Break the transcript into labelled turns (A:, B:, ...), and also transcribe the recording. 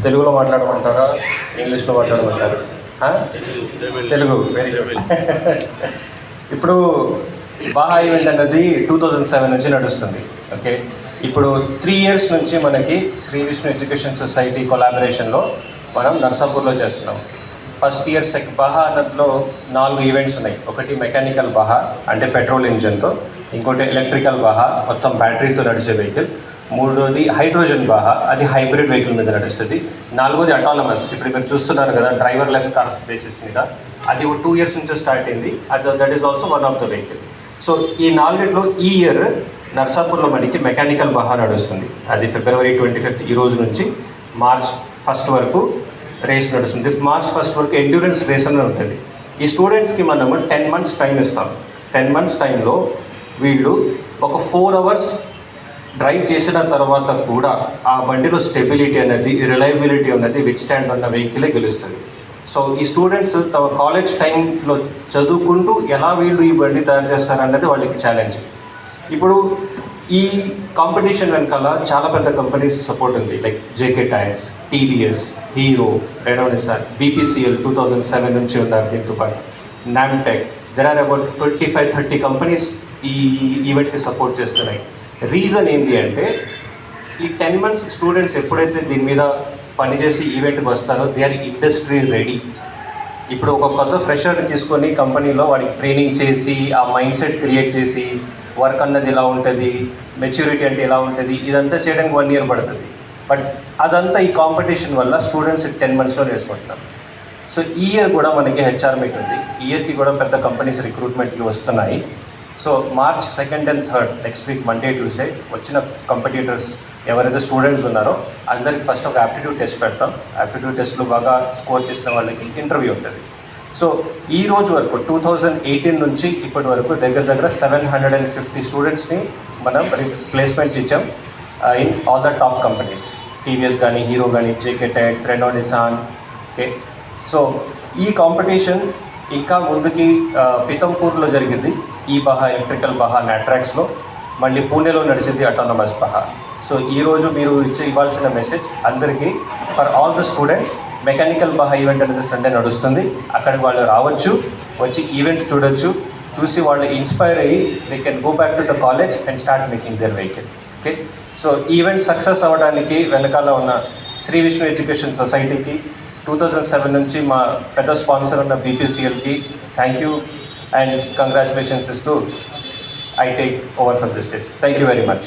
A: తెలుగులో మాట్లాడమంటారా, ఇంగ్లీష్లో మాట్లాడమంటారా? Telugu, very good. ఇప్పుడు బాహా ఈవెంట్ అనేది 2007 నుంచి నడుస్తుంది. ఓకే, ఇప్పుడు 3 years నుంచి మనకి శ్రీ విష్ణు ఎడ్యుకేషన్ సొసైటీ కొలాబరేషన్లో మనం నర్సాపూర్లో చేస్తున్నాం. ఫస్ట్ ఇయర్ బాహా అన్నట్లో 4 ఈవెంట్స్ ఉన్నాయి. ఒకటి మెకానికల్ బాహా అంటే పెట్రోల్ ఇంజన్తో, ఇంకోటి ఎలక్ట్రికల్ బాహా మొత్తం బ్యాటరీతో నడిచే వెహికల్, మూడోది హైడ్రోజన్ బాహా అది హైబ్రిడ్ వెహికల్ మీద నడుస్తుంది, నాలుగోది అటానమస్ ఇప్పుడు మీరు చూస్తున్నారు కదా డ్రైవర్లెస్ కార్స్ బేసిస్ మీద, అది 2 years నుంచి స్టార్ట్ అయింది. That is also one of the vehicle. So ఈ 4 ఈ ఇయర్ నర్సాపూర్లో మనకి మెకానికల్ బాహా నడుస్తుంది. అది February 25 ఈ రోజు నుంచి March 1 వరకు రేస్ నడుస్తుంది. March 1 వరకు ఎండ్యూరెన్స్ రేస్ అని ఉంటుంది. ఈ స్టూడెంట్స్కి మనము 10 months టైం ఇస్తాం. 10 months టైంలో వీళ్ళు ఒక 4 hours డ్రైవ్ చేసిన తర్వాత కూడా ఆ బండిలో స్టెబిలిటీ అనేది, రిలయబిలిటీ అనేది విత్ స్టాండ్ ఉన్న వెహికలే గెలుస్తుంది. సో ఈ స్టూడెంట్స్ తమ కాలేజ్ టైంలో చదువుకుంటూ ఎలా వీళ్ళు ఈ బండి తయారు చేస్తారన్నది వాళ్ళకి ఛాలెంజ్. ఇప్పుడు ఈ కాంపిటీషన్ వెనకాల చాలా పెద్ద కంపెనీస్ సపోర్ట్ ఉంది, like JK tyres, TVS, Hero, Renault Nissan, BPCL 2007 నుంచి ఉన్నారు. దీంతో పాటు Namtech, there are about 25-30 companies ఈ ఈవెంట్కి సపోర్ట్ చేస్తున్నాయి. రీజన్ ఏంటి అంటే ఈ 10 months స్టూడెంట్స్ ఎప్పుడైతే దీని మీద పనిచేసి ఈవెంట్కి వస్తారో దే ఆర్ ఇండస్ట్రీ రెడీ. ఇప్పుడు ఒక కొత్త ఫ్రెషర్ని తీసుకొని కంపెనీలో వాడికి ట్రైనింగ్ చేసి ఆ మైండ్ సెట్ క్రియేట్ చేసి వర్క్ అన్నది ఎలా ఉంటుంది, మెచ్యూరిటీ అంటే ఎలా ఉంటుంది, ఇదంతా చేయడానికి 1 year పడుతుంది. బట్ అదంతా ఈ కాంపిటీషన్ వల్ల స్టూడెంట్స్ 10 monthsలో నేర్చుకుంటున్నారు. సో ఈ ఇయర్ కూడా మనకి HR మీట్ ఉంది. ఈ ఇయర్కి కూడా పెద్ద కంపెనీస్ రిక్రూట్మెంట్కి వస్తున్నాయి. So March 2nd and 3rd next week Monday, Tuesday వచ్చిన కంపిటీటర్స్ ఎవరైతే స్టూడెంట్స్ ఉన్నారో అందరికి ఫస్ట్ ఒక యాప్టిట్యూడ్ టెస్ట్ పెడతాం. యాప్టిట్యూడ్ టెస్ట్లో బాగా స్కోర్ చేసిన వాళ్ళకి ఇంటర్వ్యూ ఉంటుంది. సో ఈ రోజు వరకు 2018 నుంచి ఇప్పటి వరకు దగ్గర 750 స్టూడెంట్స్ని మనం ప్లేస్మెంట్ ఇచ్చాం in all the top companies, TVS కానీ, హీరో కానీ, JK tyres, Renault Nissan. Okay, so ఈ కాంపిటీషన్ ఇంకా ముందుకి పితంపూర్లో జరిగింది ఈ బాహా, ఎలక్ట్రికల్ బాహా నాట్రాక్స్లో, మళ్ళీ పూణేలో నడిచింది అటానమస్ బాహా. సో ఈరోజు మీరు ఇవ్వాల్సిన మెసేజ్ అందరికీ, for all the students, mechanical Baja event అనేది సండే నడుస్తుంది. అక్కడికి వాళ్ళు రావచ్చు, వచ్చి ఈవెంట్ చూడొచ్చు, చూసి వాళ్ళు ఇన్స్పైర్ అయ్యి they can go back to the college and start making their vehicle. Okay, so event success అవ్వడానికి వెనకాల ఉన్న శ్రీ విష్ణు ఎడ్యుకేషన్ సొసైటీకి, 2007 నుంచి మా పెద్ద స్పాన్సర్ ఉన్న BPCLకి థ్యాంక్ యూ అండ్ కంగ్రాచులేషన్స్ ఇస్తూ I take over from the stage. Thank you very much.